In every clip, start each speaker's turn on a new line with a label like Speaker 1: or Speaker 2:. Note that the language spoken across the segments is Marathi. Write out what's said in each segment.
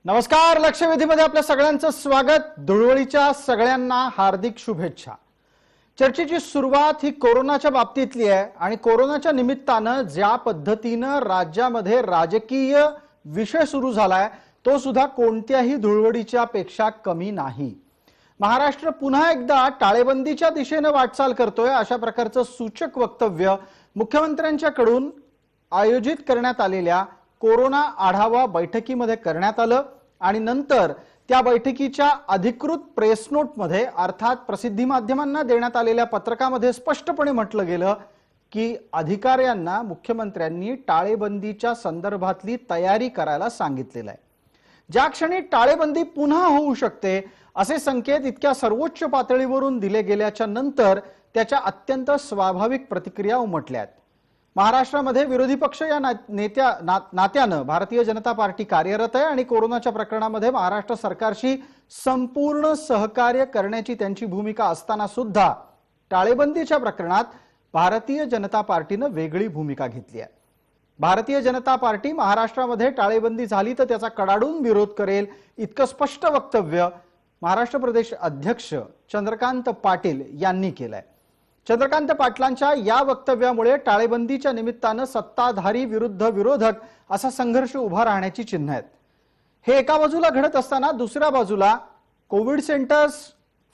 Speaker 1: नमस्कार. लक्षवेधीमध्ये आपल्या सगळ्यांचं स्वागत. धुळवडीच्या सगळ्यांना हार्दिक शुभेच्छा. चर्चेची सुरुवात ही कोरोनाच्या बाबतीतली आहे आणि कोरोनाच्या निमित्तानं ज्या पद्धतीनं राज्यामध्ये राजकीय विषय सुरू झालाय तो सुद्धा कोणत्याही धुळवडीच्या पेक्षा कमी नाही. महाराष्ट्र पुन्हा एकदा टाळेबंदीच्या दिशेने वाटचाल करतोय अशा प्रकारचं सूचक वक्तव्य मुख्यमंत्र्यांच्याकडून आयोजित करण्यात आलेल्या कोरोना आढावा बैठकीमध्ये करण्यात आलं आणि नंतर त्या बैठकीच्या अधिकृत प्रेस नोटमध्ये अर्थात प्रसिद्धी माध्यमांना देण्यात आलेल्या पत्रकामध्ये स्पष्टपणे म्हटलं गेलं की अधिकाऱ्यांना मुख्यमंत्र्यांनी टाळेबंदीच्या संदर्भातली तयारी करायला सांगितलेलं आहे. ज्या क्षणी टाळेबंदी पुन्हा होऊ शकते असे संकेत इतक्या सर्वोच्च पातळीवरून दिले गेल्याच्या नंतर त्याच्या अत्यंत स्वाभाविक प्रतिक्रिया उमटल्यात. महाराष्ट्रामध्ये विरोधी पक्ष या नात्यानं भारतीय जनता पार्टी कार्यरत आहे आणि कोरोनाच्या प्रकरणामध्ये महाराष्ट्र सरकारशी संपूर्ण सहकार्य करण्याची त्यांची भूमिका असताना सुद्धा टाळेबंदीच्या प्रकरणात भारतीय जनता पार्टीनं वेगळी भूमिका घेतली आहे. भारतीय जनता पार्टी महाराष्ट्रामध्ये टाळेबंदी झाली तर त्याचा कडाडून विरोध करेल इतकं स्पष्ट वक्तव्य महाराष्ट्र प्रदेश अध्यक्ष चंद्रकांत पाटील यांनी केलंय. चंद्रकांत पाटलांच्या या वक्तव्यामुळे टाळेबंदीच्या निमित्तानं सत्ताधारी विरुद्ध विरोधक असा संघर्ष उभा राहण्याची चिन्ह आहेत. हे एका बाजूला घडत असताना दुसऱ्या बाजूला कोविड सेंटर्स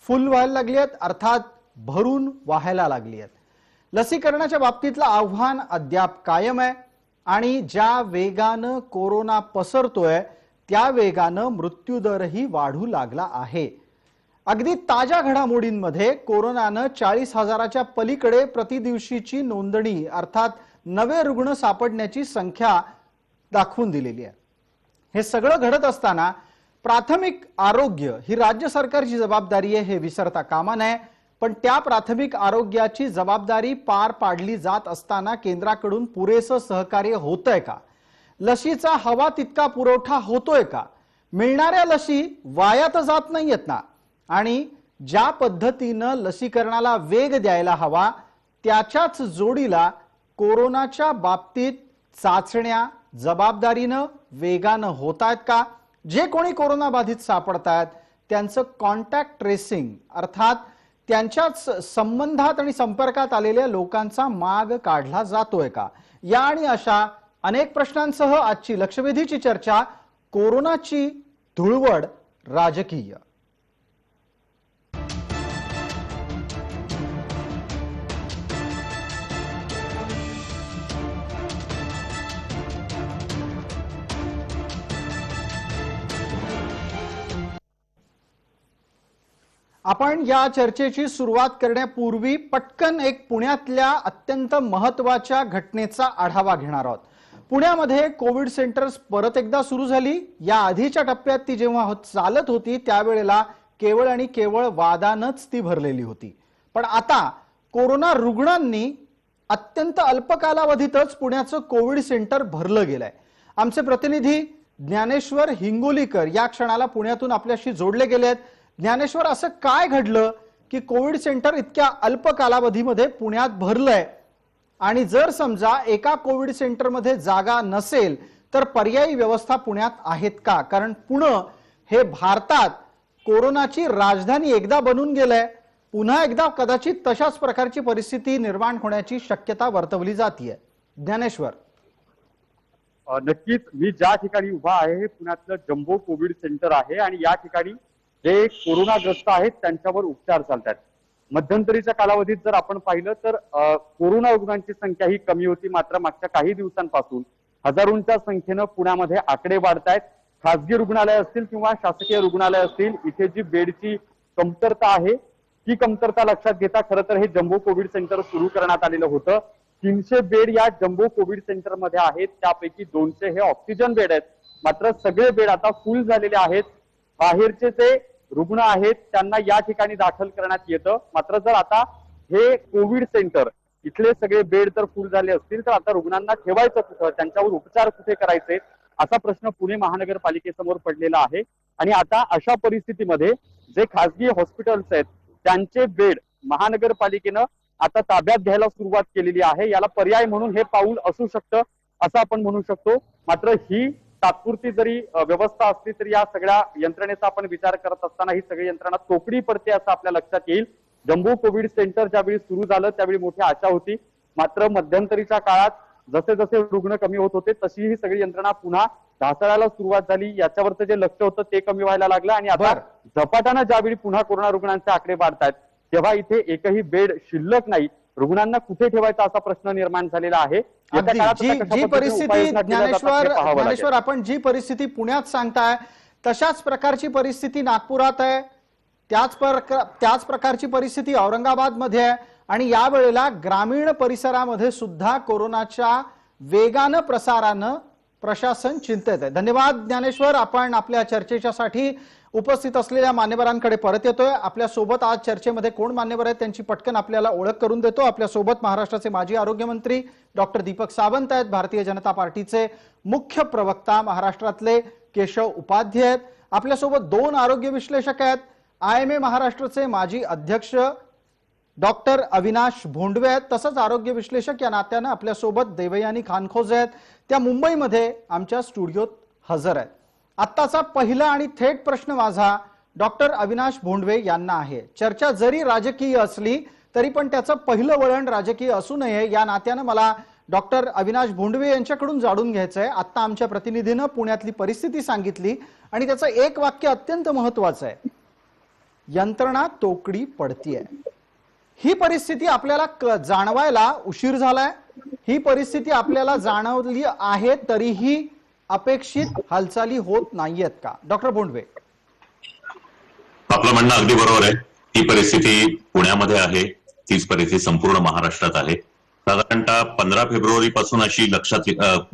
Speaker 1: फुल व्हायला लागली आहेत, अर्थात भरून वाहायला लागली आहेत. लसीकरणाच्या बाबतीतलं आव्हान अद्याप कायम आहे आणि ज्या वेगानं कोरोना पसरतोय त्या वेगानं मृत्यूदरही वाढू लागला आहे. अगदी ताज्या घडामोडींमध्ये कोरोनानं 40,000च्या पलीकडे प्रतिदिवशीची नोंदणी अर्थात नवे रुग्ण सापडण्याची संख्या दाखवून दिलेली आहे. हे सगळं घडत असताना प्राथमिक आरोग्य ही राज्य सरकारची जबाबदारी आहे हे विसरता कामा नये. पण त्या प्राथमिक आरोग्याची जबाबदारी पार पाडली जात असताना केंद्राकडून पुरेसं सहकार्य होतंय का? लशीचा हवा तितका पुरवठा होतोय का? मिळणाऱ्या लशी वाया तर जात नाहीयेत ना? आणि ज्या पद्धतीनं लसीकरणाला वेग द्यायला हवा त्याच्याच जोडीला कोरोनाच्या बाबतीत चाचण्या जबाबदारीनं वेगानं होत आहेत का? जे कोणी कोरोना बाधित सापडतायत त्यांचं कॉन्टॅक्ट ट्रेसिंग अर्थात त्यांच्याच संबंधात आणि संपर्कात आलेल्या लोकांचा माग काढला जातोय का? या आणि अशा अनेक प्रश्नांसह आजची लक्षवेधीची चर्चा कोरोनाची धुळवड राजकीय. आपण या चर्चेची सुरुवात करण्यापूर्वी पटकन एक पुण्यातल्या अत्यंत महत्त्वाच्या घटनेचा आढावा घेणार आहोत. पुण्यामध्ये कोविड सेंटर्स परत एकदा सुरू झाली. या आधीच्या टप्प्यात ती जेव्हा चालत होती त्यावेळेला केवळ आणि केवळ वादानच ती भरलेली होती. पण आता कोरोना रुग्णांनी अत्यंत अल्प कालावधीतच पुण्याचं कोविड सेंटर भरलं गेलंय. आमचे प्रतिनिधी ज्ञानेश्वर हिंगोलीकर या क्षणाला पुण्यातून आपल्याशी जोडले गेलेत. ज्ञानेश्वर, असं काय घडलं की कोविड सेंटर इतक्या अल्प कालावधीमध्ये पुण्यात भरलंय? आणि जर समजा एका कोविड सेंटरमध्ये जागा नसेल तर पर्यायी व्यवस्था पुण्यात आहेत का? कारण पुणे हे भारतात कोरोनाची राजधानी एकदा बनून गेलंय. पुन्हा एकदा कदाचित तशाच प्रकारची परिस्थिती निर्माण होण्याची शक्यता वर्तवली जाते. ज्ञानेश्वर,
Speaker 2: नक्कीच मी ज्या ठिकाणी उभा आहे हे पुण्यातलं जम्बो कोविड सेंटर आहे आणि या ठिकाणी जे कोरोनाग्रस्त आहेत त्यांच्यावर उपचार चालतात. मध्यंतरीच्या कालावधीत जर आपण पाहिलं तर कोरोना रुग्णांची संख्या ही कमी होती, मात्र मागच्या काही दिवसांपासून हजारोंच्या संख्येनं पुण्यामध्ये आकडे वाढतायत. खासगी रुग्णालय असतील किंवा शासकीय रुग्णालय असतील, इथे जी बेडची कमतरता आहे ती कमतरता लक्षात घेता खरं तर हे जम्बो कोविड सेंटर सुरू करण्यात आलेलं होतं. 300 बेड या जम्बो कोविड सेंटर मध्ये आहेत, त्यापैकी 200 हे ऑक्सिजन बेड आहेत. मात्र सगळे बेड आता फुल झालेले आहेत. बाहेरचे जे रुग्ण आहेत त्यांना या ठिकाणी दाखल करण्यात येतं. मात्र जर आता हे कोविड सेंटर इथले सगळे बेड जर फुल झाले असतील तर आता रुग्णांना ठेवायचं कुठं, त्यांच्यावर उपचार कुठे करायचे असा प्रश्न पुणे महानगरपालिकेसमोर पडलेला आहे. आणि आता अशा परिस्थितीमध्ये जे खासगी हॉस्पिटल्स आहेत त्यांचे बेड महानगरपालिकेनं आता ताब्यात घ्यायला सुरुवात केलेली आहे. याला पर्याय म्हणून हे पाऊल असू शकतं असं आपण म्हणू शकतो. मात्र ही तात्पुरती जरी व्यवस्था असली तरी या सगळ्या यंत्रणेचा आपण विचार करत असताना ही सगळी यंत्रणा तोकडी पडते असं आपल्या लक्षात येईल. जम्बो कोविड सेंटर ज्यावेळी सुरू झालं त्यावेळी मोठी आशा होती, मात्र मध्यंतरीच्या काळात जसे जसे रुग्ण कमी होत होते तशी ही सगळी यंत्रणा पुन्हा ढासळायला सुरुवात झाली. याच्यावरचं जे लक्ष होतं ते कमी व्हायला लागलं आणि आता झपाट्यानं ज्यावेळी पुन्हा कोरोना रुग्णांचे आकडे वाढतायत तेव्हा इथे एकही बेड शिल्लक नाही. रुग्णांना कुठे ठेवायचा असा प्रश्न निर्माण झालेला आहे.
Speaker 1: अगदी जी परिस्थिती ज्ञानेश्वर आपण जी परिस्थिती पुण्यात सांगताय तशाच प्रकारची परिस्थिती नागपुरात आहे, त्याच प्रकारची परिस्थिती औरंगाबाद मध्ये आहे आणि यावेळेला ग्रामीण परिसरामध्ये सुद्धा कोरोनाच्या वेगानं प्रसारानं प्रशासन चिंतेत आहे. धन्यवाद ज्ञानेश्वर. आपण आपल्या चर्चेच्यासाठी उपस्थित असलेल्या मान्यवरांकडे परत येतोय. आपल्या सोबत आज चर्चेमध्ये कोण मान्यवर आहेत त्यांची पटकन आपल्याला ओळख करून देतो. आपल्या सोबत महाराष्ट्राचे माजी आरोग्यमंत्री डॉक्टर दीपक सावंत आहेत, भारतीय जनता पार्टीचे मुख्य प्रवक्ता महाराष्ट्रातले केशव उपाध्ये आहेत. आपल्यासोबत दोन आरोग्य विश्लेषक आहेत, IMA महाराष्ट्राचे माजी अध्यक्ष डॉक्टर अविनाश भोंडवे आहेत, तसंच आरोग्य विश्लेषक या नात्यानं आपल्यासोबत देवयानी खानखोजे आहेत, त्या मुंबईमध्ये आमच्या स्टुडिओत हजर आहेत. आत्ताचा पहिला आणि थेट प्रश्न माझा डॉक्टर अविनाश भोंडवे यांना आहे. चर्चा जरी राजकीय असली तरी पण त्याचं पहिलं वळण राजकीय असू नये या नात्यानं मला डॉक्टर अविनाश भोंडवे यांच्याकडून जाणून घ्यायचं आहे. आत्ता आमच्या प्रतिनिधीनं पुण्यातली परिस्थिती सांगितली आणि त्याचं एक वाक्य अत्यंत महत्वाचं आहे, यंत्रणा तोकडी पडतीये. ही परिस्थिती आपल्याला जाणवायला उशीर झालाय, ही परिस्थिती आपल्याला जाणवली आहे तरीही अपेक्षित हालचाली होत नाहीयेत का? डॉक्टर भोंडवे,
Speaker 3: आपलं म्हणणं अगदी बरोबर आहे. ही परिस्थिती पुण्यामध्ये आहे, तीच परिस्थिती संपूर्ण महाराष्ट्रात आहे. साधारणतः 15 फेब्रुवारी पासून अशी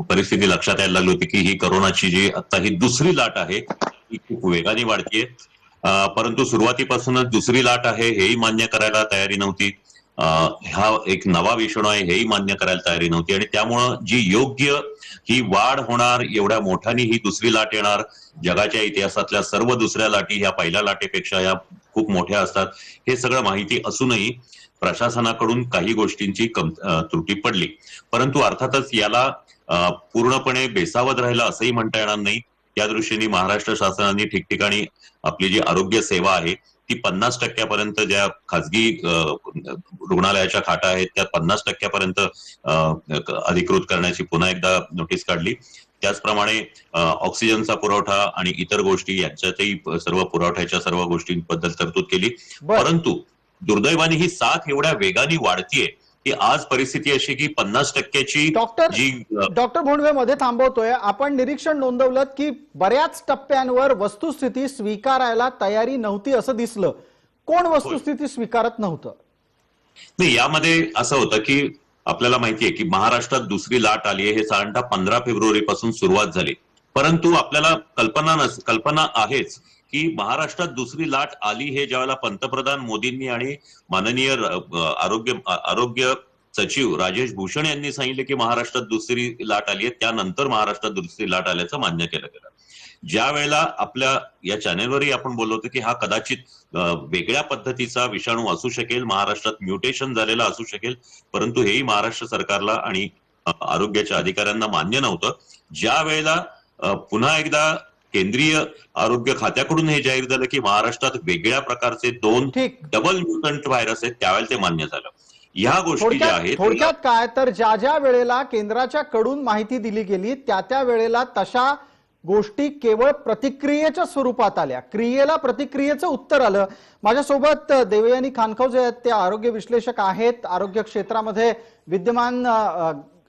Speaker 3: परिस्थिती लक्षात यायला लागली होती की ही कोरोनाची जी आता ही दुसरी लाट आहे ही खूप वेगाने वाढतीये. परंतु सुरुवातीपासूनच दुसरी लाट आहे हेही मान्य करायला तयारी नव्हती. हा एक नवा विषाणू आहे हेही मान्य करायला तयारी नव्हती आणि त्यामुळं जी योग्य ही वाढ होणार, एवढ्या मोठ्याने ही दुसरी लाट येणार, जगाच्या इतिहासातल्या सर्व दुसऱ्या लाटी ह्या पहिल्या लाटेपेक्षा या खूप मोठ्या असतात, हे सगळं माहिती असूनही प्रशासनाकडून काही गोष्टींची त्रुटी पडली. परंतु अर्थातच याला पूर्णपणे बेसावध राहिलं असंही म्हणता येणार नाही. त्या दृष्टीने महाराष्ट्र शासनाने ठिकठिकाणी आपली जी आरोग्य सेवा आहे ती 50% ज्या खाजगी रुग्णालयाच्या खाटा आहेत त्या 50% अधिकृत करण्याची पुन्हा एकदा नोटीस काढली. त्याचप्रमाणे ऑक्सिजनचा पुरवठा आणि इतर गोष्टी यांच्यातही सर्व पुरवठ्याच्या सर्व गोष्टींबद्दल तरतूद केली. परंतु दुर्दैवाने ही साथ एवढ्या वेगाने वाढतीये की आज परिस्थिती अशी की 50%ची
Speaker 1: डॉक्टर भोंडवे मध्ये थांबवतोय. आपण निरीक्षण नोंदवलं की बऱ्याच टप्प्यांवर वस्तुस्थिती स्वीकारायला तयारी नव्हती असं दिसलं. कोण वस्तुस्थिती स्वीकारत नव्हतं?
Speaker 3: नाही, यामध्ये असं होतं की आपल्याला माहितीये की महाराष्ट्रात दुसरी लाट आली आहे, हे साधारणतः 15 फेब्रुवारी पासून सुरुवात झाली. परंतु आपल्याला कल्पना आहेच की महाराष्ट्रात दुसरी लाट आली हे ज्यावेळेला पंतप्रधान मोदींनी आणि माननीय आरोग्य सचिव राजेश भूषण यांनी सांगितले की महाराष्ट्रात दुसरी लाट आली आहे, त्यानंतर महाराष्ट्रात दुसरी लाट आल्याचं मान्य केलं गेलं. ज्या वेळेला आपल्या या चॅनेलवरही आपण बोललो होतो की हा कदाचित वेगळ्या पद्धतीचा विषाणू असू शकेल, महाराष्ट्रात म्युटेशन झालेला असू शकेल, परंतु हेही महाराष्ट्र सरकारला आणि आरोग्याच्या अधिकाऱ्यांना मान्य नव्हतं. ज्या वेळेला पुन्हा एकदा केंद्रीय आरोग्य खात्याकडून हे जाहीर झालं की महाराष्ट्रात वेगळ्या प्रकारचे 2 डबल म्युटंट व्हायरस आहेत, त्यावेळेला ते मान्य झालं. ह्या गोष्टी ज्या आहेत
Speaker 1: थोडक्यात काय तर ज्या वेळेला केंद्राच्या कडून माहिती दिली गेली त्या वेळेला तशा गोष्टी केवळ प्रतिक्रियेच्या स्वरूपात आल्या, क्रियेला प्रतिक्रियेचं उत्तर आलं. माझ्यासोबत देवयानी खानखोजे आहेत, ते आरोग्य विश्लेषक आहेत, आरोग्य क्षेत्रामध्ये विद्यमान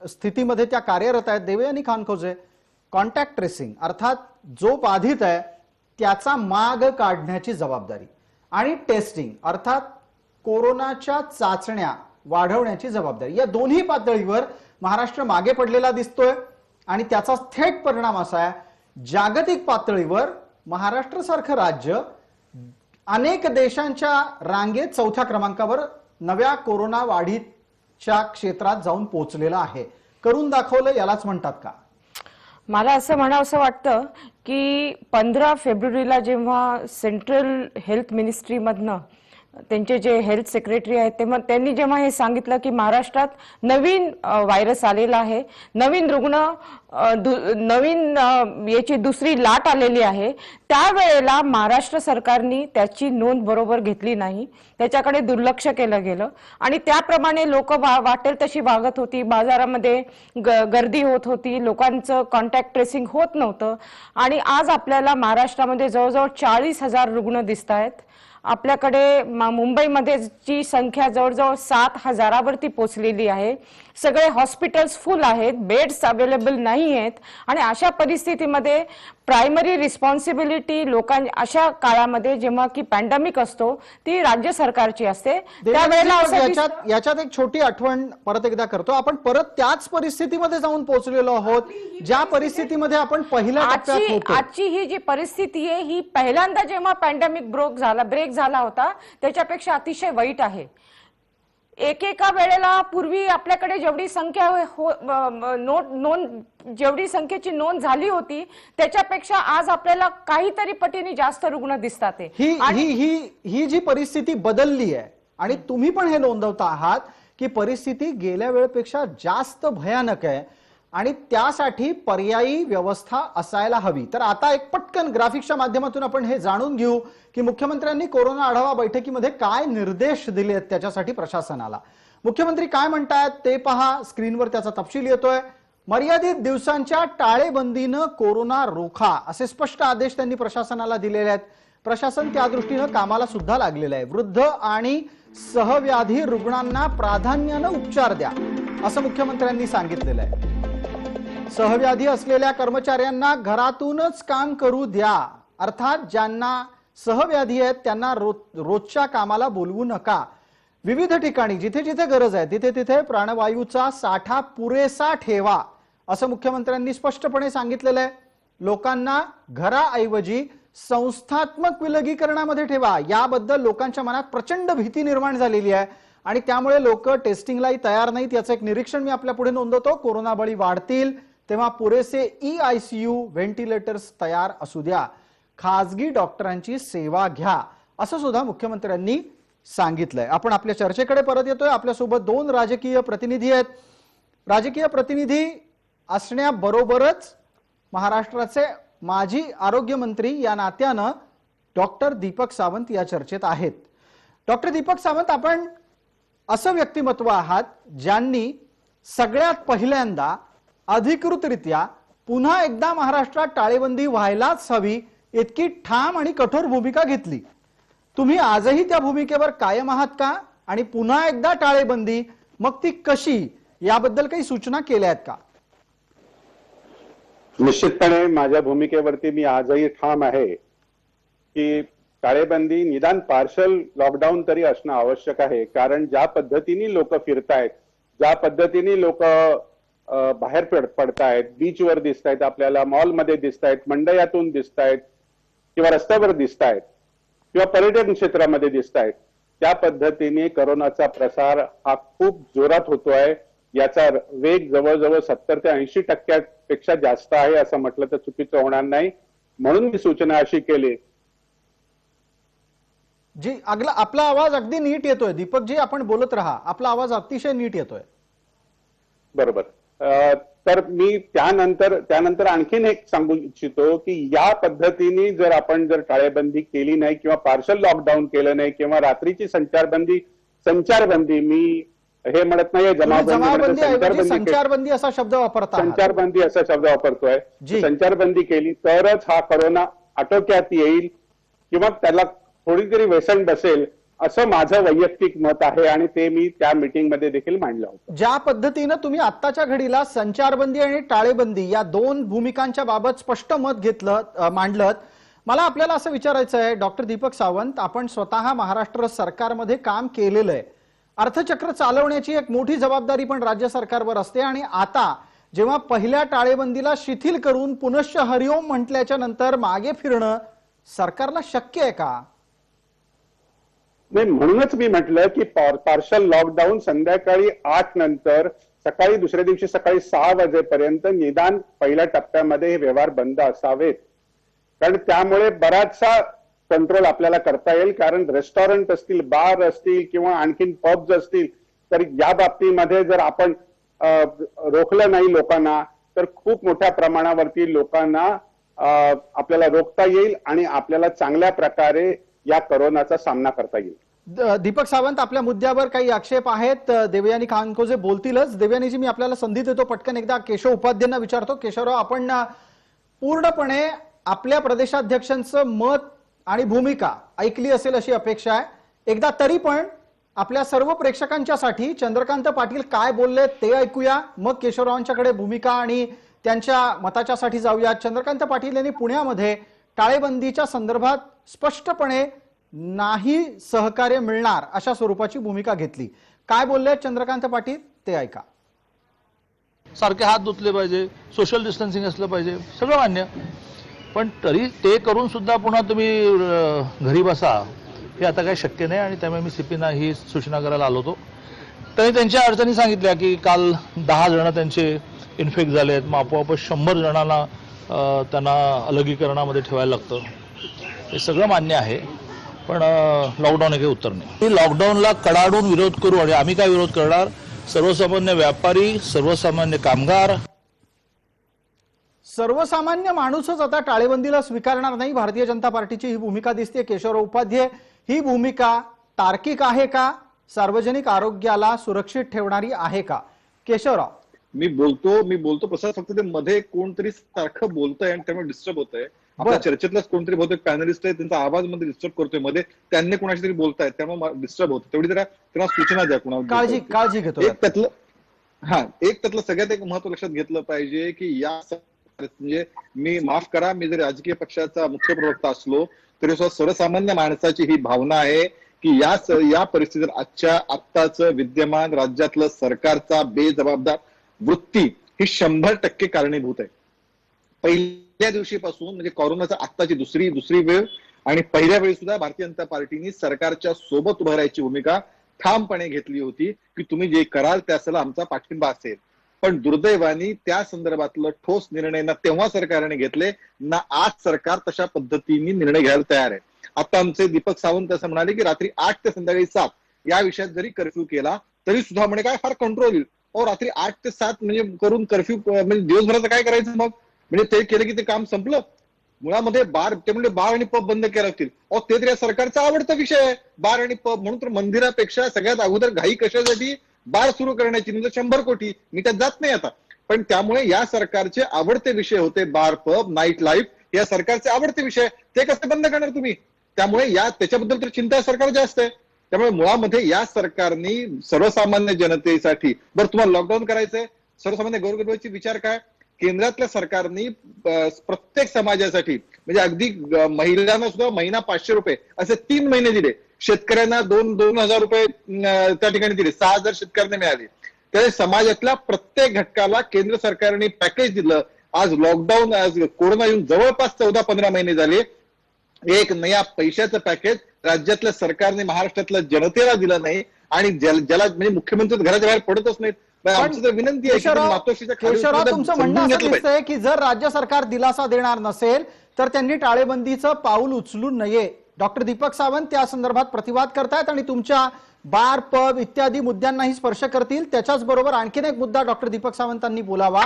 Speaker 1: स्थितीमध्ये त्या कार्यरत आहेत. देवयानी खानखोजे, कॉन्टॅक्ट ट्रेसिंग अर्थात जो बाधित आहे त्याचा माग काढण्याची जबाबदारी आणि टेस्टिंग अर्थात कोरोनाच्या चाचण्या वाढवण्याची जबाबदारी, या दोन्ही पातळीवर महाराष्ट्र मागे पडलेला दिसतोय आणि त्याचा थेट परिणाम असा आहे जागतिक पातळीवर महाराष्ट्र सारखं राज्य अनेक देशांच्या रांगेत 4थ्या क्रमांकावर नव्या कोरोना वाढीच्या क्षेत्रात जाऊन पोहोचलेला आहे. करून दाखवलं यालाच म्हणतात का?
Speaker 4: मला असं म्हणावंसं वाटतं की 15 फेब्रुवारीला जेव्हा सेंट्रल हेल्थ मिनिस्ट्रीमधनं त्यांचे जे हेल्थ सेक्रेटरी आहेत तेव्हा त्यांनी जेव्हा हे सांगितलं की महाराष्ट्रात नवीन व्हायरस आलेला आहे, नवीन रुग्ण नवीन याची दुसरी लाट आलेली आहे, त्यावेळेला महाराष्ट्र सरकारने त्याची नोंद बरोबर घेतली नाही, त्याच्याकडे दुर्लक्ष केलं गेलं आणि त्याप्रमाणे लोक वाटेल तशी वागत होती, बाजारामध्ये गर्दी होत होती, लोकांचं कॉन्टॅक्ट ट्रेसिंग होत नव्हतं आणि आज आपल्याला महाराष्ट्रामध्ये जवळजवळ 40,000 रुग्ण दिसत आहेत. आपल्याकडे मुंबईमध्ये ची संख्या जवळजवळ 7,000वरती पोहोचलेली आहे. सगळे हॉस्पिटल्स फुल आहेत, बेड्स अवेलेबल नाही आहेत आणि अशा परिस्थितीमध्ये प्रायमरी रिस्पॉन्सिबिलिटी अशा काळामध्ये जेव्हा की पॅन्डेमिक असतो ती राज्य सरकारची असते. त्यावेळेला
Speaker 1: याच्यात एक छोटी आठवण परत एकदा करतो. आपण परत त्याच परिस्थितीमध्ये जाऊन पोहोचलेलो आहोत ज्या परिस्थितीमध्ये आपण पहिल्या टप्प्यात होतो.
Speaker 4: आजची ही जी परिस्थिती आहे ही पहिल्यांदा जेव्हा पॅन्डेमिक ब्रेक झाला होता त्याच्यापेक्षा अतिशय वाईट आहे. एकेका वेळेला पूर्वी आपल्याकडे जेवढी संख्या जेवढी संख्येची नोंद झाली होती त्याच्यापेक्षा आज आपल्याला काहीतरी पटीने जास्त रुग्ण दिसतात.
Speaker 1: ही जी परिस्थिती बदलली आहे आणि तुम्ही पण हे नोंदवता आहात की परिस्थिती गेल्या वेळेपेक्षा जास्त भयानक आहे आणि त्यासाठी पर्यायी व्यवस्था असायला हवी. तर आता एक पटकन ग्राफिक्सच्या माध्यमातून आपण हे जाणून घेऊ की मुख्यमंत्र्यांनी कोरोना आढावा बैठकीमध्ये काय निर्देश दिले आहेत त्याच्यासाठी प्रशासनाला. मुख्यमंत्री काय म्हणतायत ते पहा, स्क्रीनवर त्याचा तपशील येतोय. मर्यादित दिवसांच्या टाळेबंदीनं कोरोना रोखा असे स्पष्ट आदेश त्यांनी प्रशासनाला दिलेले आहेत. प्रशासन त्या दृष्टीनं कामाला सुद्धा लागलेलं आहे. वृद्ध आणि सहव्याधी रुग्णांना प्राधान्यानं उपचार द्या असं मुख्यमंत्र्यांनी सांगितलेलं आहे. सहव्याधी असलेल्या कर्मचाऱ्यांना घरातूनच काम करू द्या, अर्थात ज्यांना सहव्याधी आहेत त्यांना रोजच्या कामाला बोलवू नका. विविध ठिकाणी जिथे जिथे गरज आहे तिथे तिथे प्राणवायूचा साठा पुरेसा ठेवा असं मुख्यमंत्र्यांनी स्पष्टपणे सांगितलेलं आहे. लोकांना घराऐवजी संस्थात्मक विलगीकरणामध्ये ठेवा. याबद्दल लोकांच्या मनात प्रचंड भीती निर्माण झालेली आहे आणि त्यामुळे लोक टेस्टिंगलाही तयार नाहीत. याचं एक निरीक्षण मी आपल्या पुढे नोंदवतो. कोरोना बळी वाढतील तेव्हा पुरेसे EICU व्हेंटिलेटर्स तयार असू द्या. खाजगी डॉक्टरांची सेवा घ्या असं सुद्धा मुख्यमंत्र्यांनी सांगितलंय. आपण आपल्या चर्चेकडे परत येतोय. आपल्यासोबत 2 राजकीय प्रतिनिधी आहेत. राजकीय प्रतिनिधी असण्याबरोबरच महाराष्ट्राचे माजी आरोग्य मंत्री या नात्यानं डॉक्टर दीपक सावंत या चर्चेत आहेत. डॉक्टर दीपक सावंत, आपण असं व्यक्तिमत्व आहात ज्यांनी सगळ्यात पहिल्यांदा अधिकृतरित्या पुन्हा एकदा महाराष्ट्रात टाळेबंदी व्हायलाच हवी इतकी ठाम आणि कठोर भूमिका घेतली. तुम्ही आजही त्या भूमिकेवर कायम आहात का? आणि पुन्हा एकदा टाळेबंदी, मग ती कशी, याबद्दल काही सूचना केल्या आहेत का?
Speaker 5: निश्चितपणे माझ्या भूमिकेवरती मी आजही ठाम आहे की टाळेबंदी निदान पार्शल लॉकडाऊन तरी असणं आवश्यक आहे. कारण ज्या पद्धतीने लोक फिरतायत, ज्या पद्धतीने लोक बाहेर पडतायत, बीचवर दिसतायत, आपल्याला मॉलमध्ये दिसतायत, मंडयातून दिसतायत किंवा रस्त्यावर दिसतायत किंवा पर्यटन क्षेत्रामध्ये दिसतायत, त्या पद्धतीने कोरोनाचा प्रसार हा खूप जोरात होतोय. याचा वेग जवळजवळ 70 ते 80% पेक्षा जास्त आहे असं म्हटलं तर चुकीचं होणार नाही. म्हणून मी सूचना अशी केली.
Speaker 1: जी, आपला आवाज अगदी नीट येतोय दीपकजी, आपण बोलत राहा. आपला आवाज अतिशय नीट येतोय.
Speaker 5: बरोबर. तर मी त्यानंतर आणखीन एक सांगू इच्छितो की या पद्धतीने जर आपण टाळेबंदी केली नाही किंवा पार्शल लॉकडाऊन केलं नाही किंवा रात्रीची संचारबंदी मी हे म्हणत नाही,
Speaker 1: संचारबंदी असा शब्द वापरता,
Speaker 5: संचारबंदी असा शब्द वापरतोय. संचारबंदी केली तरच हा कोरोना आटोक्यात येईल किंवा त्याला थोडी तरी व्यसन बसेल असं माझं वैयक्तिक मत आहे आणि ते मी त्या मीटिंगमध्ये देखील मांडलं होतं.
Speaker 1: ज्या पद्धतीनं तुम्ही आत्ताच्या घडीला संचारबंदी आणि टाळेबंदी या 2 भूमिकांच्या बाबत स्पष्ट मत मांडलं, मला आपल्याला असं विचारायचं आहे डॉक्टर दीपक सावंत, आपण स्वतः महाराष्ट्र सरकारमध्ये काम केलेलं आहे. अर्थचक्र चालवण्याची एक मोठी जबाबदारी पण राज्य सरकारवर असते आणि आता जेव्हा पहिल्या टाळेबंदीला शिथिल करून पुनश्च हरिओम म्हटल्याच्या नंतर मागे फिरणं सरकारला शक्य आहे का?
Speaker 5: नाही, म्हणूनच मी म्हटलं की पार्शल लॉकडाऊन संध्याकाळी 8 नंतर सकाळी दुसऱ्या दिवशी सकाळी 6 वाजेपर्यंत निदान पहिल्या टप्प्यामध्ये हे व्यवहार बंद असावेत. कारण त्यामुळे बराचसा कंट्रोल आपल्याला करता येईल. कारण रेस्टॉरंट असतील, बार असतील किंवा आणखीन पब्स असतील तर या बाबतीमध्ये जर आपण रोखलं नाही लोकांना तर खूप मोठ्या प्रमाणावरती लोकांना आपल्याला रोखता येईल आणि आपल्याला चांगल्या प्रकारे या कोरोनाचा सामना करता येईल.
Speaker 1: दीपक सावंत, आपल्या मुद्द्यावर काही आक्षेप आहेत. देवयानी कानकोजे बोलतीलच. देवयानीजी, मी आपल्याला संधी देतो. पटकन एकदा केशव उपाध्यांना विचारतो. केशवराव, आपण पूर्णपणे आपल्या प्रदेशाध्यक्षांचं मत आणि भूमिका ऐकली असेल अशी अपेक्षा आहे. एकदा तरी पण आपल्या सर्व प्रेक्षकांच्यासाठी चंद्रकांत पाटील काय बोलले ते ऐकूया, मग केशवरावांच्याकडे भूमिका आणि त्यांच्या मताच्यासाठी जाऊया. चंद्रकांत पाटील यांनी पुण्यामध्ये टाळेबंदीच्या संदर्भात स्पष्टपणे नाही सहकार्य मिळणार अशा स्वरूपाची भूमिका घेतली. काय बोलले चंद्रकांत पाटील ते ऐका.
Speaker 6: सारखे हात धुतले पाहिजे, सोशल डिस्टन्सिंग असलं पाहिजे, सगळं मान्य. पण तरी ते करून सुद्धा पुन्हा तुम्ही घरी बसा, हे आता काही शक्य नाही. आणि त्यामुळे मी सीपीना ही सूचना करायला आलो होतो. त्यांनी त्यांच्या अडचणी सांगितल्या की काल 10 जण त्यांचे इन्फेक्ट झाले आहेत, मग आपोआप 100 जणांना त्यांना अलगीकरणामध्ये ठेवायला लागतं. हे सगळं मान्य आहे, पण लॉकडाऊन हे काही उत्तर नाही. लॉकडाऊनला कडाडून विरोध करू. आणि आम्ही काय विरोध करणार? सर्वसामान्य व्यापारी, सर्वसामान्य कामगार,
Speaker 1: सर्वसामान्य माणूसच आता टाळेबंदीला स्वीकारणार नाही, भारतीय जनता पार्टीची ही भूमिका दिसते. केशवराव उपाध्ये, ही भूमिका तार्किक आहे का? सार्वजनिक आरोग्याला सुरक्षित ठेवणारी आहे का? केशवराव,
Speaker 7: मी बोलतो प्रसाद, फक्त ते मध्ये कोणतरी सारखं बोलतंय आणि त्यामुळे डिस्टर्ब होतंय. आपल्या चर्चेतलाच कोणतरी बहुतेक पॅनलिस्ट आहे, त्यांचा आवाज मध्ये डिस्टर्ब करतोय, मध्ये त्यांनी कोणाशी तरी बोलतायत, त्यामुळे डिस्टर्ब होतं. तेवढी जरा त्यांना सूचना द्या कोणाला.
Speaker 1: काळजी घेतो.
Speaker 7: एक त्यातलं सगळ्यात एक महत्व लक्षात घेतलं पाहिजे की या म्हणजे मी माफ करा, मी जरी राजकीय पक्षाचा मुख्य प्रवक्ता असलो तरी सुद्धा सर्वसामान्य माणसाची ही भावना आहे की या परिस्थितीत आत्ताचं विद्यमान राज्यातलं सरकारचा बेजबाबदार वृत्ती ही 100% कारणीभूत आहे. पहिल्या दिवशीपासून म्हणजे कोरोनाचा आत्ताची दुसरी वेळ आणि पहिल्या वेळी सुद्धा भारतीय जनता पार्टीने सरकारच्या सोबत उभं राहायची भूमिका ठामपणे घेतली होती की तुम्ही जे कराल त्याला आमचा पाठिंबा असेल. पण दुर्दैवाने त्या संदर्भातलं ठोस निर्णय ना तेव्हा सरकारने घेतले, ना आज सरकार तशा पद्धतीने निर्णय घ्यायला तयार आहे. आता आमचे दीपक सावंत असं म्हणाले की रात्री 8 ते संध्याकाळी 7 या विषयात जरी कर्फ्यू केला तरी सुद्धा म्हणे काय फार कंट्रोल येईल. रात्री 8 ते 7 म्हणजे करून कर्फ्यू म्हणजे दिवसभराचं काय करायचं मग? म्हणजे ते केलं की ते काम संपलं. मुळामध्ये ते म्हणजे बार आणि पब बंद केला असतील. ते तरी सरकारचा आवडता विषय आहे, बार आणि पब. म्हणून तर मंदिरापेक्षा सगळ्यात अगोदर घाई कशासाठी? बार सुरू करण्याची. म्हणजे 100 कोटी, मी त्यात जात नाही आता. पण त्यामुळे या सरकारचे आवडते विषय होते बार, पब, नाईट लाईफ, या सरकारचे आवडते विषय. ते कसे बंद करणार तुम्ही? त्यामुळे त्याच्याबद्दल तर चिंता सरकार जास्त आहे. त्यामुळे मुळामध्ये या सरकारने सर्वसामान्य जनतेसाठी तुम्हाला लॉकडाऊन करायचंय, सर्वसामान्य गोरगरिबांचे विचार काय? केंद्रातल्या सरकारने प्रत्येक समाजासाठी म्हणजे अगदी महिलांना सुद्धा महिना 500 रुपये असे 3 महिने दिले. शेतकऱ्यांना 2,000 रुपये त्या ठिकाणी दिले. 6,000 शेतकऱ्यांना मिळाले. त्या समाजातल्या प्रत्येक घटकाला केंद्र सरकारने पॅकेज दिलं. आज लॉकडाऊन, आज कोरोना येऊन जवळपास 14-15 महिने झाले. एक नया पैशाचं पॅकेज राज्यातल्या सरकारने महाराष्ट्रातल्या जनतेला दिलं नाही. आणि ज्याला म्हणजे मुख्यमंत्री घराच्या बाहेर पडतच नाहीत. आमची तर विनंती आहे
Speaker 1: केशवराव, तुमचं म्हणणं असं दिसतंय की जर राज्य सरकार दिलासा देणार नसेल तर त्यांनी टाळेबंदीचं पाऊल उचलू नये. डॉक्टर दीपक सावंत त्या संदर्भात प्रतिवाद करतायत आणि तुमच्या बार, पब इत्यादी मुद्द्यांनाही स्पर्श करतील. त्याच्याच बरोबर आणखीन एक मुद्दा डॉक्टर दीपक सावंतांनी बोलावा.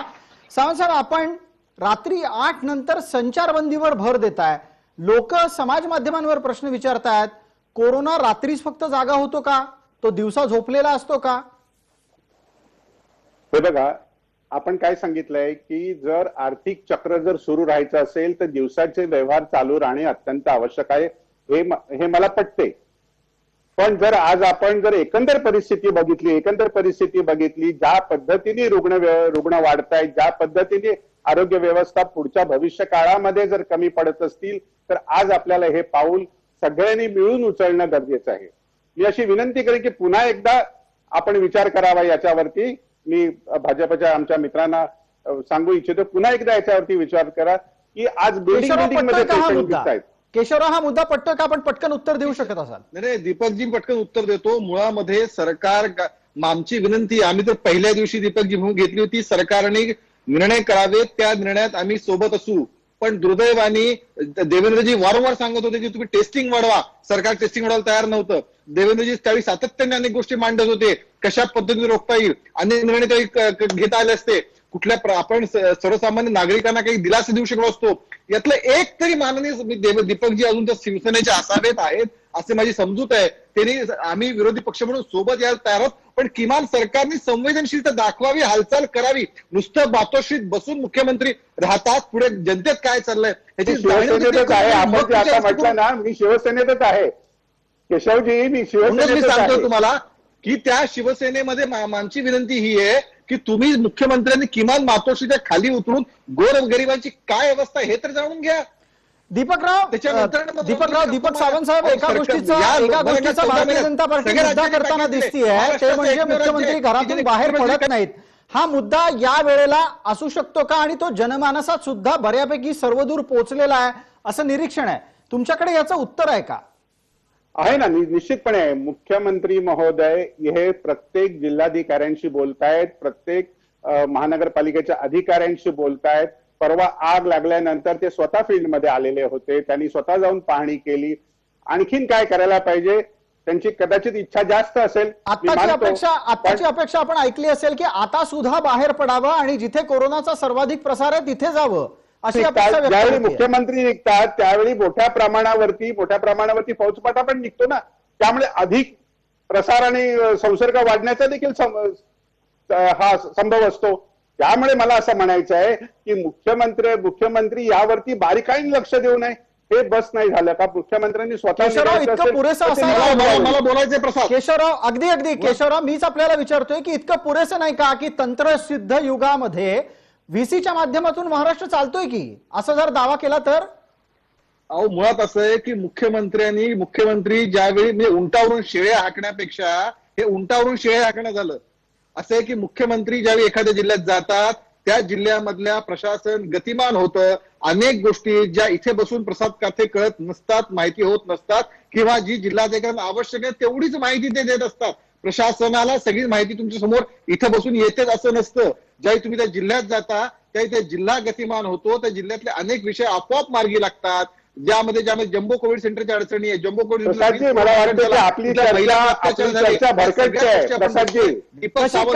Speaker 1: सावंत साहेब, आपण रात्री 8 नंतर संचारबंदीवर भर देताय. लोक समाज माध्यमांवर प्रश्न विचारतायत, कोरोना रात्रीच फक्त जागा होतो का? तो दिवसा झोपलेला असतो का?
Speaker 5: हे बघा, आपण काय सांगितलंय की जर आर्थिक चक्र जर सुरू राहायचं असेल तर दिवसाचे व्यवहार चालू राहणे अत्यंत आवश्यक आहे. हे मला पटते. पण जर आज आपण जर एकंदर परिस्थिती बघितली, ज्या पद्धतीने रुग्ण वाढतायत, ज्या पद्धतीने आरोग्य व्यवस्था पुढच्या भविष्य काळामध्ये जर कमी पडत असतील तर आज आपल्याला हे पाऊल सगळ्यांनी मिळून उचलणं गरजेचं आहे. मी अशी विनंती करेन की पुन्हा एकदा आपण विचार करावा याच्यावरती. मी भाजपच्या आमच्या मित्रांना सांगू इच्छितो, पुन्हा एकदा याच्यावरती विचार करा की आज बिल्डिंग मध्ये पेशंट दिसतायत.
Speaker 1: केशवराव, हा मुद्दा पटतो का? आपण पटकन उत्तर देऊ शकत असाल?
Speaker 7: नाही, दीपकजी पटकन उत्तर देतो. मुळामध्ये सरकार, आमची विनंती, आम्ही तर पहिल्या दिवशी दीपकजी भूमिका घेतली होती, सरकारने निर्णय करावे, त्या निर्णयात आम्ही सोबत असू. पण दुर्दैवाने देवेंद्रजी वारंवार सांगत होते की तुम्ही टेस्टिंग वाढवा. सरकार टेस्टिंग वाढवायला तयार नव्हतं. देवेंद्रजी त्यावेळी सातत्याने अनेक गोष्टी मांडत होते, कशा पद्धतीने रोखता येईल, अनेक निर्णय त्यावेळी घेता आले असते. आपण सर्वसामान्य नागरिकांना काही दिलासा देऊ शकलो असतो. यातलं एक तरी माननीय दीपकजी अजून तर शिवसेनेचे असावेत आहेत असे माझी समजूत आहे. त्यांनी आम्ही विरोधी पक्ष म्हणून सोबत यायला तयार आहोत, पण किमान सरकारने संवेदनशीलता दाखवावी, हालचाल करावी. नुसतं बातोशीत बसून मुख्यमंत्री राहतात, पुढे जनतेत काय चाललंय ह्याची
Speaker 5: शिवसेनेतच आहे. आपण जे आता म्हटलं ना, मी शिवसेनेतच आहे केशवजी, मी
Speaker 7: मी
Speaker 5: शिवसेनेतच
Speaker 7: सांगतो
Speaker 5: आहे.
Speaker 7: तुम्हाला की त्या शिवसेनेमध्ये माझी विनंती ही आहे की तुम्ही मुख्यमंत्र्यांनी किमान मातोश्रीच्या खाली उतरून गोरगरिबांची काय अवस्था हे तर जाणून घ्या.
Speaker 1: दीपक सावंत साहेब एका गोष्टीचा भारतीय जनता पार्टी मुद्दा करताना दिसतीये, ते म्हणजे मुख्यमंत्री घरातून बाहेर पडत नाहीत. हा मुद्दा या वेळेला असू शकतो का, आणि तो जनमानसात सुद्धा बऱ्यापैकी सर्वदूर पोहोचलेला आहे असं निरीक्षण आहे. तुमच्याकडे याचं उत्तर आहे का?
Speaker 5: आहे ना, निश्चितपणे आहे. मुख्यमंत्री महोदय हे प्रत्येक जिल्हाधिकाऱ्यांशी बोलतायत, प्रत्येक महानगरपालिकेच्या अधिकाऱ्यांशी बोलतायत. परवा आग लागल्यानंतर ते स्वतः फील्डमध्ये आलेले होते, त्यांनी स्वतः जाऊन पाहणी केली. आणखीन काय करायला पाहिजे, त्यांची कदाचित इच्छा जास्त असेल.
Speaker 1: आताची अपेक्षा आपण ऐकली असेल की आता सुद्धा बाहेर पडावं आणि जिथे कोरोनाचा सर्वाधिक प्रसार आहे तिथे जावं, अशी अपेक्षा व्यक्त
Speaker 5: ज्यावेळी
Speaker 1: होते.
Speaker 5: मुख्यमंत्री निघतात त्यावेळी मोठ्या प्रमाणावरती फौजफाटा पण निघतो ना, त्यामुळे अधिक प्रसार आणि संसर्ग वाढण्याचा देखील हा संभव असतो. त्यामुळे मला असं म्हणायचं आहे की मुख्यमंत्री यावरती बारीकाईने लक्ष देऊ नये. हे बस नाही झालं का? मुख्यमंत्र्यांनी स्वतः
Speaker 1: इतकं पुरेसं
Speaker 7: मला बोलायचंय प्रसाद.
Speaker 1: केशवराव, अगदी केशवराव, मीच आपल्याला विचारतोय की इतकं पुरेसं नाही का की तंत्रसिद्ध युगामध्ये व्हीसीच्या माध्यमातून महाराष्ट्र चालतोय की, असं जर दावा केला तर?
Speaker 7: अहो, मुळात असं आहे की मुख्यमंत्री ज्यावेळी म्हणजे उंटावरून शेळ्या हाकण्यापेक्षा हे उंटावरून शेळ्या हाकणं झालं. असं आहे की मुख्यमंत्री ज्यावेळी एखाद्या जिल्ह्यात जातात त्या जिल्ह्यामधल्या प्रशासन गतिमान होतं. अनेक गोष्टी ज्या इथे बसून प्रसाद काथे कळत नसतात, माहिती होत नसतात, किंवा जी जिल्हाधिकाऱ्यांना आवश्यक आहे तेवढीच माहिती ते देत असतात. प्रशासनाला सगळी माहिती तुमच्या समोर इथं बसून येतेच असं नसतं. ज्यावेळी तुम्ही त्या जिल्ह्यात जाता त्यावेळी त्या जिल्हा गतिमान होतो, त्या जिल्ह्यातले अनेक विषय आपोआप मार्गी लागतात. ज्यामध्ये जम्बो कोविड सेंटरच्या अडचणी आहे, जम्बो कोविड
Speaker 5: मला वाटतं की आपली चर्चा भरकटते आहे. प्रसादजी,
Speaker 1: दीपक सावंत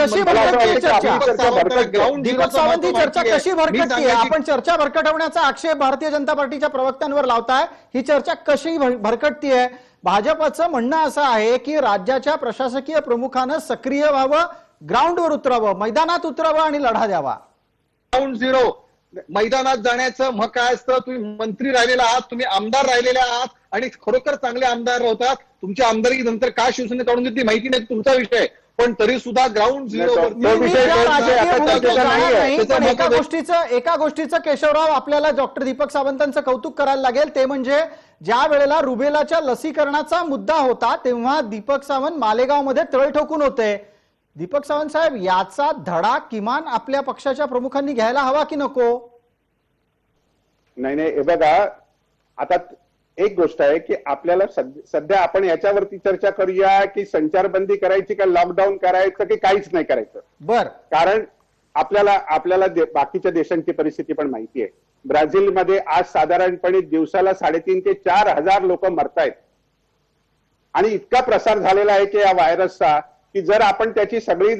Speaker 1: ही चर्चा कशी भरकटते? आपण चर्चा भरकटवण्याचा आक्षेप भारतीय जनता पार्टीच्या प्रवक्त्यांवर लावताय. ही चर्चा कशी भरकटतीये? भाजपचं म्हणणं असं आहे की राज्याच्या प्रशासकीय प्रमुखानं सक्रिय व्हावं, ग्राउंडवर उतरावं, मैदानात उतरावं आणि लढा द्यावा.
Speaker 7: ग्राउंड झिरो मैदानात जाण्याचं मग काय असतं? तुम्ही मंत्री राहिलेला आहात, तुम्ही आमदार राहिलेले आहात आणि खरोखर चांगले आमदार होतात. तुमच्या आमदारकी नंतर काय शिवसेने काढून देते माहिती नाही, तुमचा विषय. पण तरी सुद्धा ग्राउंड झिरो
Speaker 1: एका गोष्टीचं केशवराव आपल्याला डॉक्टर दीपक सावंतांचं कौतुक करायला लागेल, ते म्हणजे ज्या वेळेला रुबेलाच्या लसीकरणाचा मुद्दा होता तेव्हा दीपक सावंत मालेगावमध्ये तळ ठोकून होते. दीपक सावंत साहेब, याचा धडा किमान आपल्या पक्षाच्या प्रमुखांनी घ्यायला हवा की नको?
Speaker 5: नाही, हे बघा, आता एक गोष्ट आहे की आपल्याला सध्या आपण याच्यावरती चर्चा करूया की संचारबंदी करायची का लॉकडाऊन करायचं की काहीच नाही करायचं.
Speaker 1: बर,
Speaker 5: कारण आपल्याला बाकीच्या देशांची परिस्थिती पण माहिती आहे. ब्राझीलमध्ये आज साधारणपणे दिवसाला 3,500 ते 4,000 लोक मरतायत आणि इतका प्रसार झालेला आहे की या व्हायरसचा की जर आपण त्याची सगळी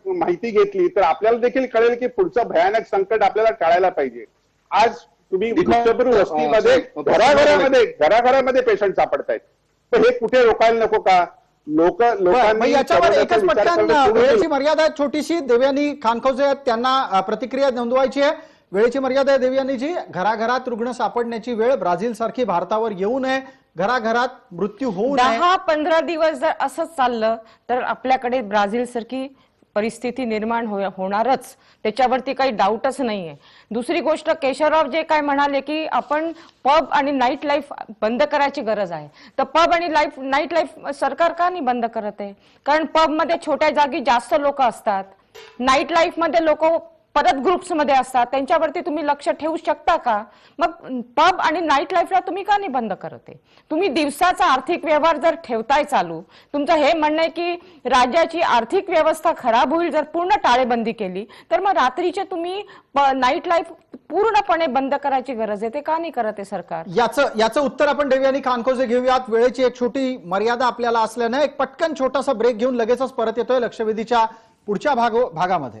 Speaker 5: माहिती घेतली तर आपल्याला देखील कळेल की पुढचं भयानक संकट आपल्याला टाळायला पाहिजे. आज तुम्ही विश्वभर वस्तीमध्ये घराघरामध्ये पेशंट सापडतायत, तर हे कुठे रोखायला नको का? लोकांनी
Speaker 1: याच्यावर एकच पटकन, वेळेची मर्यादा छोटीशी, देवयानी खानखोजे त्यांना प्रतिक्रिया नोंदवायची आहे. वेळेची मर्यादा आहे देवयानीजी. घराघरात रुग्ण सापडण्याची वेळ ब्राझील सारखी भारतावर येऊ नये, घराघरात मृत्यू होऊ नये.
Speaker 4: 10-15 दिवस जर असंच चाललं तर आपल्याकडे ब्राझील सारखी परिस्थिती निर्माण होणारच, त्याच्यावरती काही डाऊटच नाहीये. दुसरी गोष्ट, केशवराव जे काय म्हणाले की आपण पब आणि नाईट लाईफ बंद करायची गरज आहे, तर पब आणि नाईट लाईफ सरकार का नाही बंद करत आहे? कारण पब मध्ये छोट्या जागी जास्त लोक असतात, नाईट लाईफ मध्ये लोक परत ग्रुप्स मध्ये असतात, त्यांच्यावरती तुम्ही लक्ष ठेवू शकता का? मग पब आणि नाईट लाईफला तुम्ही का नाही बंद करत आहे? तुम्ही दिवसाचा आर्थिक व्यवहार जर ठेवताय चालू, तुमचं हे म्हणणं आहे की राज्याची आर्थिक व्यवस्था खराब होईल जर पूर्ण टाळेबंदी केली, तर मग रात्रीचे तुम्ही नाईट लाईफ पूर्णपणे बंद करायची गरज आहे, ते का नाही करत आहे सरकार?
Speaker 1: याचं उत्तर आपण देवयानी खानखोजे घेऊयात. वेळेची एक छोटी मर्यादा आपल्याला असल्यानं एक पटकन छोटासा ब्रेक घेऊन लगेचच परत येतोय लक्षवेधीच्या पुढच्या भागामध्ये.